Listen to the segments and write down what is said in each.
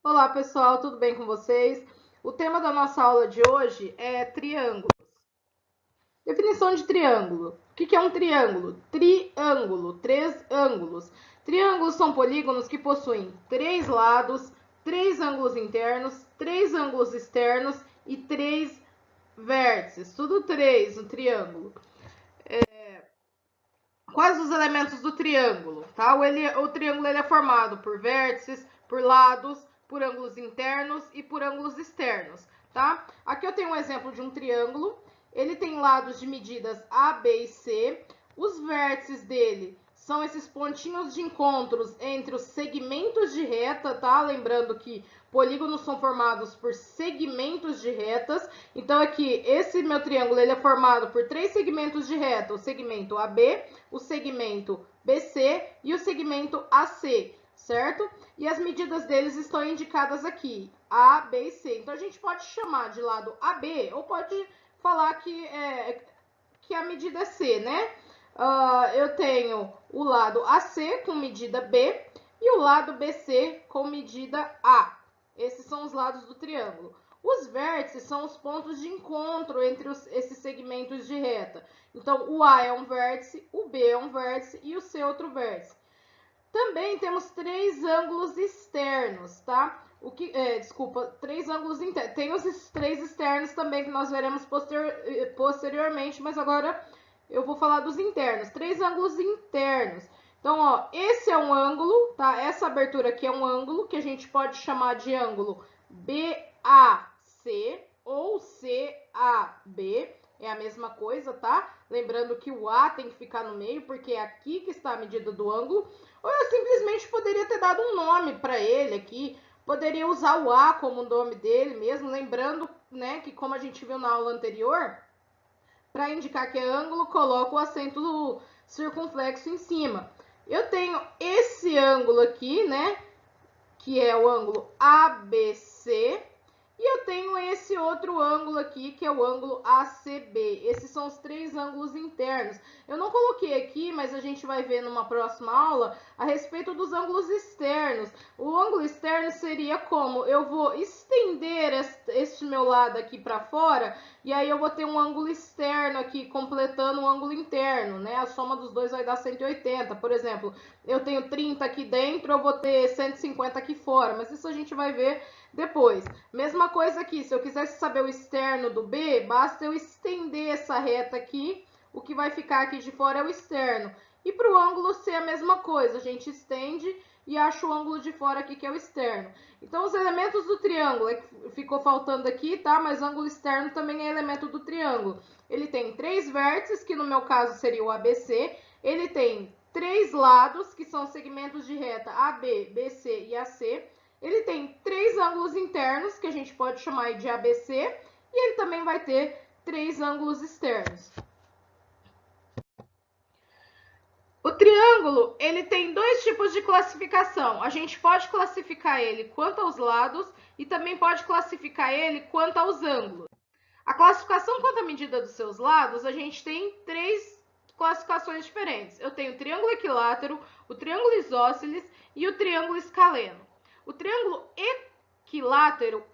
Olá pessoal, tudo bem com vocês? O tema da nossa aula de hoje é triângulos. Definição de triângulo. O que é um triângulo? Triângulo, três ângulos. Triângulos são polígonos que possuem três lados, três ângulos internos, três ângulos externos e três vértices. Tudo três no triângulo. Quais os elementos do triângulo? Tá? O triângulo ele é formado por vértices, por lados, por ângulos internos e por ângulos externos. Tá? Aqui eu tenho um exemplo de um triângulo. Ele tem lados de medidas A, B e C. Os vértices dele são esses pontinhos de encontros entre os segmentos de reta, tá? Lembrando que polígonos são formados por segmentos de retas. Então, aqui, esse meu triângulo ele é formado por três segmentos de reta. O segmento AB, o segmento BC e o segmento AC, certo? E as medidas deles estão indicadas aqui, A, B e C. Então, a gente pode chamar de lado AB ou pode falar que a medida é C, né? Eu tenho o lado AC com medida B e o lado BC com medida A. Esses são os lados do triângulo. Os vértices são os pontos de encontro entre esses segmentos de reta. Então, o A é um vértice, o B é um vértice e o C é outro vértice. Também temos três ângulos externos, tá? Três ângulos internos. Tem os três externos também que nós veremos posteriormente, mas agora eu vou falar dos internos. Três ângulos internos. Então, ó, esse é um ângulo, tá? Essa abertura aqui é um ângulo que a gente pode chamar de ângulo BAC ou CAB. É a mesma coisa, tá? Lembrando que o A tem que ficar no meio, porque é aqui que está a medida do ângulo. Ou eu simplesmente poderia ter dado um nome para ele aqui. Poderia usar o A como o nome dele mesmo. Lembrando, né, que como a gente viu na aula anterior, para indicar que é ângulo, coloco o acento circunflexo em cima. Eu tenho esse ângulo aqui, né, que é o ângulo ABC. E eu tenho esse outro ângulo aqui, que é o ângulo ACB. Esses são os três ângulos internos. Eu não coloquei aqui, mas a gente vai ver numa próxima aula a respeito dos ângulos externos. O ângulo externo seria como? Eu vou estender este meu lado aqui para fora, e aí eu vou ter um ângulo externo aqui, completando o ângulo interno, né? A soma dos dois vai dar 180. Por exemplo, eu tenho 30 aqui dentro, eu vou ter 150 aqui fora. Mas isso a gente vai ver depois. Mesma coisa aqui, se eu quisesse saber o externo do B, basta eu estender essa reta aqui, o que vai ficar aqui de fora é o externo. E para o ângulo C a mesma coisa, a gente estende e acha o ângulo de fora aqui que é o externo. Então os elementos do triângulo, ficou faltando aqui, tá? Mas ângulo externo também é elemento do triângulo. Ele tem três vértices, que no meu caso seria o ABC, ele tem três lados, que são segmentos de reta AB, BC e AC. Ele tem três ângulos internos, que a gente pode chamar de ABC, e ele também vai ter três ângulos externos. O triângulo, ele tem dois tipos de classificação. A gente pode classificar ele quanto aos lados e também pode classificar ele quanto aos ângulos. A classificação quanto à medida dos seus lados, a gente tem três classificações diferentes. Eu tenho o triângulo equilátero, o triângulo isósceles e o triângulo escaleno. O triângulo equilátero,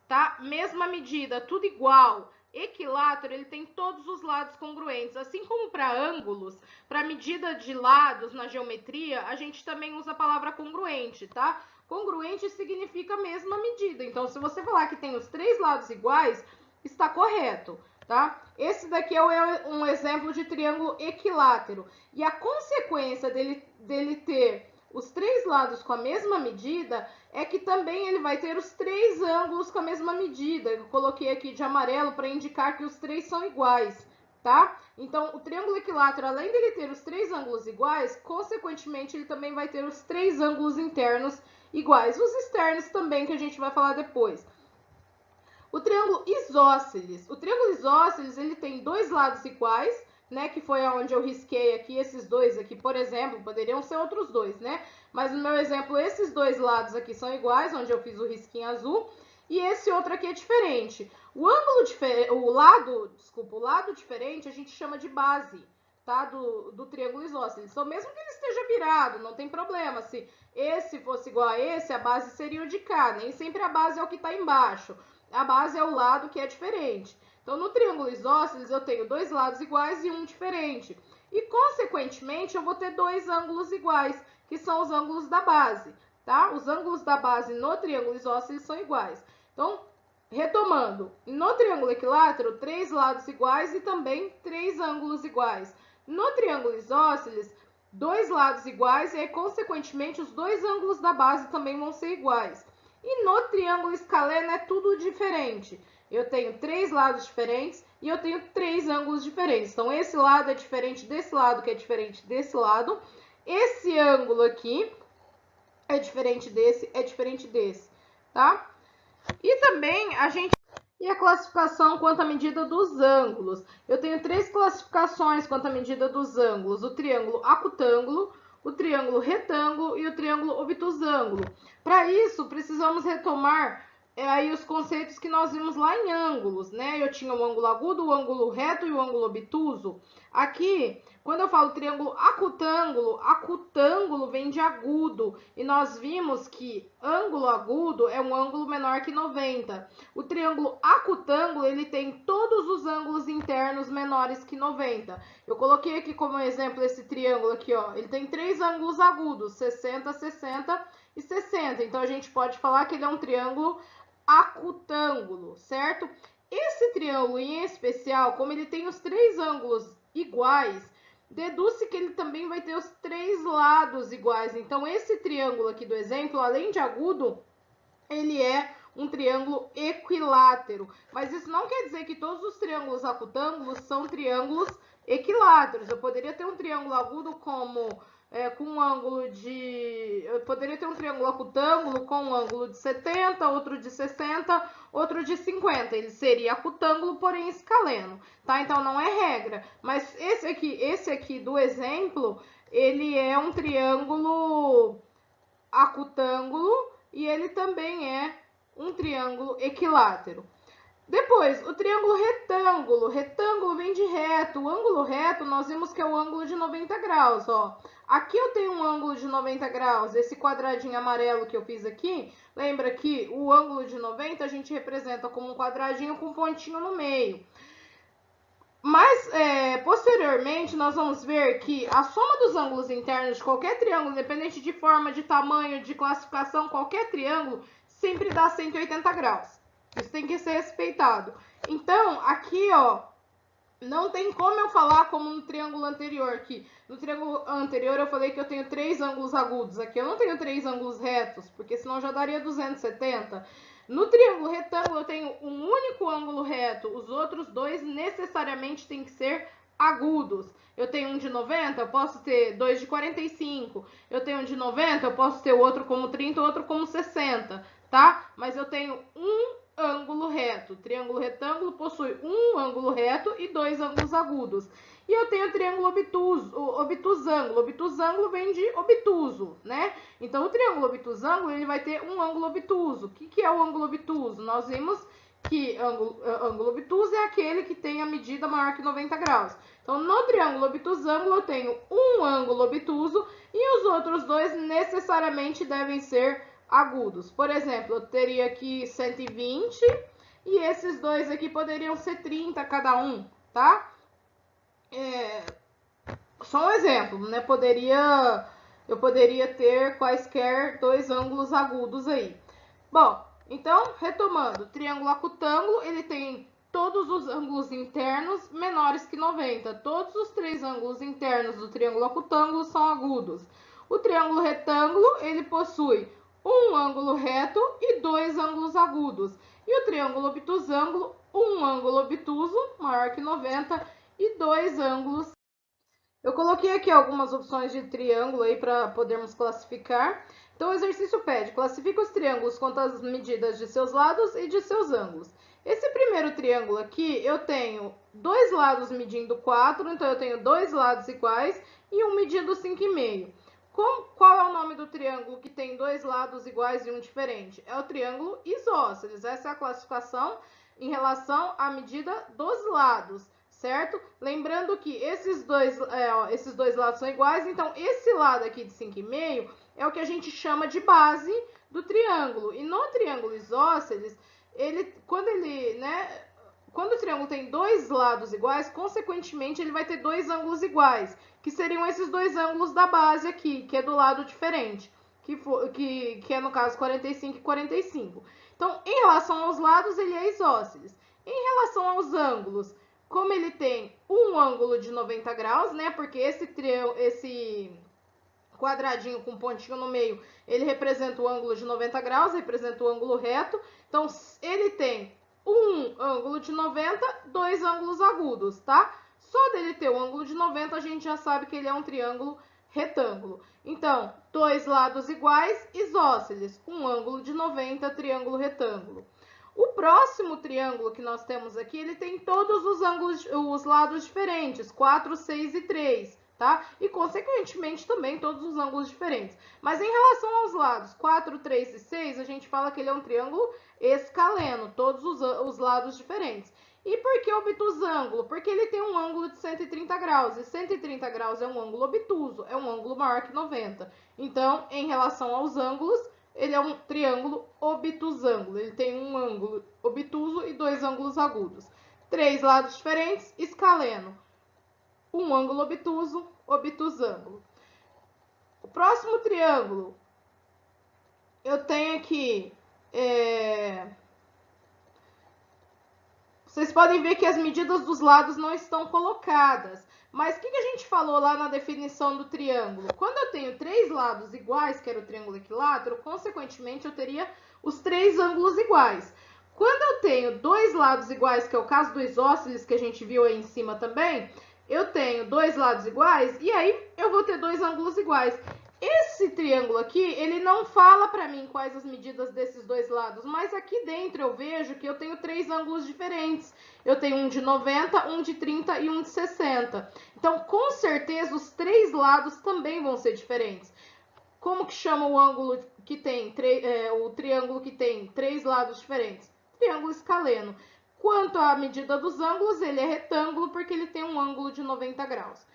tá? Mesma medida, tudo igual. Equilátero, ele tem todos os lados congruentes. Assim como para ângulos, para medida de lados na geometria, a gente também usa a palavra congruente, tá? Congruente significa a mesma medida. Então, se você falar que tem os três lados iguais, está correto, tá? Esse daqui é um exemplo de triângulo equilátero. E a consequência dele ter os três lados com a mesma medida é que também ele vai ter os três ângulos com a mesma medida. Eu coloquei aqui de amarelo para indicar que os três são iguais, tá? Então, o triângulo equilátero, além dele ter os três ângulos iguais, consequentemente, ele também vai ter os três ângulos internos iguais. Os externos também, que a gente vai falar depois. O triângulo isósceles. O triângulo isósceles, ele tem dois lados iguais, né, que foi onde eu risquei aqui, esses dois aqui, por exemplo, poderiam ser outros dois, né? Mas no meu exemplo, esses dois lados aqui são iguais, onde eu fiz o risquinho azul, e esse outro aqui é diferente. O lado diferente a gente chama de base, tá? Do triângulo isósceles. Então, mesmo que ele esteja virado, não tem problema. Se esse fosse igual a esse, a base seria o de cá. Nem sempre a base é o que está embaixo. A base é o lado que é diferente. Então, no triângulo isósceles, eu tenho dois lados iguais e um diferente. E, consequentemente, eu vou ter dois ângulos iguais, que são os ângulos da base, tá? Os ângulos da base no triângulo isósceles são iguais. Então, retomando, no triângulo equilátero, três lados iguais e também três ângulos iguais. No triângulo isósceles, dois lados iguais e aí, consequentemente, os dois ângulos da base também vão ser iguais. E no triângulo escaleno é tudo diferente. Eu tenho três lados diferentes e eu tenho três ângulos diferentes. Então, esse lado é diferente desse lado, que é diferente desse lado. Esse ângulo aqui é diferente desse, tá? E também a classificação quanto à medida dos ângulos. Eu tenho três classificações quanto à medida dos ângulos: o triângulo acutângulo, o triângulo retângulo e o triângulo obtusângulo. Para isso, precisamos retomar aí os conceitos que nós vimos lá em ângulos, né? Eu tinha o ângulo agudo, o ângulo reto e o ângulo obtuso. Aqui, quando eu falo triângulo acutângulo, acutângulo vem de agudo. E nós vimos que ângulo agudo é um ângulo menor que 90. O triângulo acutângulo, ele tem todos os ângulos internos menores que 90. Eu coloquei aqui como exemplo esse triângulo aqui, ó. Ele tem três ângulos agudos, 60, 60 e 60. Então, a gente pode falar que ele é um triângulo acutângulo, certo? Esse triângulo em especial, como ele tem os três ângulos iguais, deduz-se que ele também vai ter os três lados iguais. Então, esse triângulo aqui do exemplo, além de agudo, ele é um triângulo equilátero. Mas isso não quer dizer que todos os triângulos acutângulos são triângulos equiláteros. Eu poderia ter um triângulo agudo com um ângulo de... Eu poderia ter um triângulo acutângulo com um ângulo de 70, outro de 60, outro de 50. Ele seria acutângulo, porém escaleno, tá? Então, não é regra. Mas esse aqui do exemplo, ele é um triângulo acutângulo e ele também é um triângulo equilátero. Depois, o triângulo retângulo. Retângulo vem de reto. O ângulo reto, nós vimos que é o ângulo de 90 graus, ó. Aqui eu tenho um ângulo de 90 graus. Esse quadradinho amarelo que eu fiz aqui, lembra que o ângulo de 90 a gente representa como um quadradinho com um pontinho no meio. Mas, posteriormente, nós vamos ver que a soma dos ângulos internos de qualquer triângulo, independente de forma, de tamanho, de classificação, qualquer triângulo, sempre dá 180 graus. Isso tem que ser respeitado. Então, aqui, ó, não tem como eu falar como no triângulo anterior, que no triângulo anterior eu falei que eu tenho três ângulos agudos. Aqui eu não tenho três ângulos retos, porque senão já daria 270. No triângulo retângulo eu tenho um único ângulo reto, os outros dois necessariamente têm que ser agudos. Eu tenho um de 90, eu posso ter dois de 45. Eu tenho um de 90, eu posso ter o outro como 30, o outro como 60, tá? Mas eu tenho um ângulo reto. O triângulo retângulo possui um ângulo reto e dois ângulos agudos. E eu tenho o triângulo obtusângulo. Obtusângulo vem de obtuso, né? Então, o triângulo obtusângulo, ele vai ter um ângulo obtuso. O que é o ângulo obtuso? Nós vimos que ângulo obtuso é aquele que tem a medida maior que 90 graus. Então, no triângulo obtusângulo, eu tenho um ângulo obtuso e os outros dois necessariamente devem ser agudos. Por exemplo, eu teria aqui 120 e esses dois aqui poderiam ser 30 cada um, tá? Só um exemplo, né? Eu poderia ter quaisquer dois ângulos agudos aí. Bom, então, retomando, o triângulo acutângulo, ele tem todos os ângulos internos menores que 90. Todos os três ângulos internos do triângulo acutângulo são agudos. O triângulo retângulo, ele possui um ângulo reto e dois ângulos agudos. E o triângulo obtusângulo, um ângulo obtuso, maior que 90, e dois ângulos. Eu coloquei aqui algumas opções de triângulo aí para podermos classificar. Então, o exercício pede: classifica os triângulos quanto às medidas de seus lados e de seus ângulos. Esse primeiro triângulo aqui, eu tenho dois lados medindo 4, então eu tenho dois lados iguais e um medindo 5,5. Qual é o nome do triângulo que tem dois lados iguais e um diferente? É o triângulo isósceles. Essa é a classificação em relação à medida dos lados, certo? Lembrando que esses dois lados são iguais, então esse lado aqui de 5,5 é o que a gente chama de base do triângulo. E no triângulo isósceles, quando o triângulo tem dois lados iguais, consequentemente ele vai ter dois ângulos iguais, que seriam esses dois ângulos da base aqui, que é do lado diferente, que é no caso 45 e 45. Então, em relação aos lados, ele é isósceles. Em relação aos ângulos, como ele tem um ângulo de 90 graus, né? Porque esse quadradinho com pontinho no meio, ele representa o ângulo de 90 graus, representa o ângulo reto. Então, ele tem um ângulo de 90, dois ângulos agudos, tá? Só dele ter o ângulo de 90, a gente já sabe que ele é um triângulo retângulo. Então, dois lados iguais, isósceles, um ângulo de 90, triângulo retângulo. O próximo triângulo que nós temos aqui, ele tem todos os lados diferentes, 4, 6 e 3, tá? E, consequentemente, também todos os ângulos diferentes. Mas, em relação aos lados 4, 3 e 6, a gente fala que ele é um triângulo escaleno, todos os lados diferentes. E por que obtusângulo? Porque ele tem um ângulo de 130 graus, e 130 graus é um ângulo obtuso, é um ângulo maior que 90. Então, em relação aos ângulos, ele é um triângulo obtusângulo. Ele tem um ângulo obtuso e dois ângulos agudos. Três lados diferentes, escaleno. Um ângulo obtuso, obtusângulo. O próximo triângulo, eu tenho aqui... Vocês podem ver que as medidas dos lados não estão colocadas. Mas o que a gente falou lá na definição do triângulo? Quando eu tenho três lados iguais, que era o triângulo equilátero, consequentemente eu teria os três ângulos iguais. Quando eu tenho dois lados iguais, que é o caso do isósceles, que a gente viu aí em cima também, eu tenho dois lados iguais e aí eu vou ter dois ângulos iguais. Esse triângulo aqui, ele não fala para mim quais as medidas desses dois lados, mas aqui dentro eu vejo que eu tenho três ângulos diferentes. Eu tenho um de 90, um de 30 e um de 60. Então, com certeza, os três lados também vão ser diferentes. Como que chama o ângulo que tem, o triângulo que tem três lados diferentes? Triângulo escaleno. Quanto à medida dos ângulos, ele é retângulo porque ele tem um ângulo de 90 graus.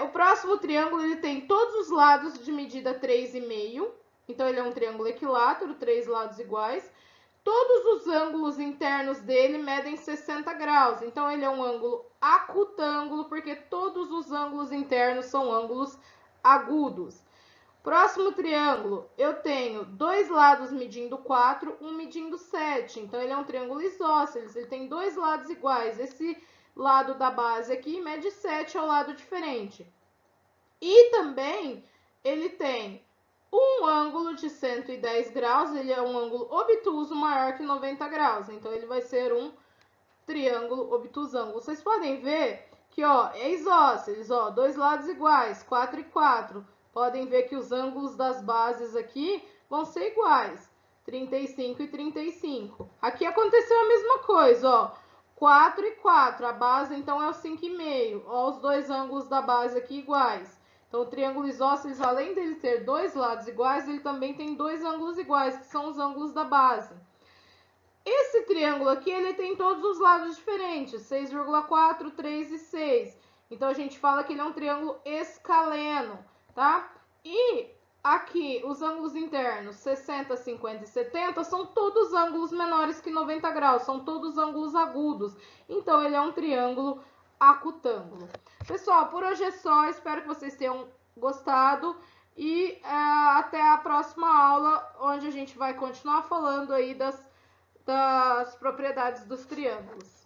O próximo triângulo, ele tem todos os lados de medida 3,5. Então, ele é um triângulo equilátero, três lados iguais. Todos os ângulos internos dele medem 60 graus. Então, ele é um ângulo acutângulo, porque todos os ângulos internos são ângulos agudos. Próximo triângulo, eu tenho dois lados medindo 4, um medindo 7. Então, ele é um triângulo isósceles, ele tem dois lados iguais. Esse lado da base aqui mede 7 ao lado diferente. E também ele tem um ângulo de 110 graus, ele é um ângulo obtuso maior que 90 graus. Então, ele vai ser um triângulo obtusângulo. Vocês podem ver que, é isósceles, dois lados iguais, 4 e 4. Podem ver que os ângulos das bases aqui vão ser iguais, 35 e 35. Aqui aconteceu a mesma coisa, 4 e 4, a base então é o 5,5. Ó, os dois ângulos da base aqui iguais. Então, o triângulo isósceles, além dele ter dois lados iguais, ele também tem dois ângulos iguais, que são os ângulos da base. Esse triângulo aqui, ele tem todos os lados diferentes, 6,4, 3 e 6. Então, a gente fala que ele é um triângulo escaleno, tá? E aqui, os ângulos internos, 60, 50 e 70, são todos ângulos menores que 90 graus, são todos ângulos agudos. Então, ele é um triângulo acutângulo. Pessoal, por hoje é só, espero que vocês tenham gostado e até a próxima aula, onde a gente vai continuar falando aí das propriedades dos triângulos.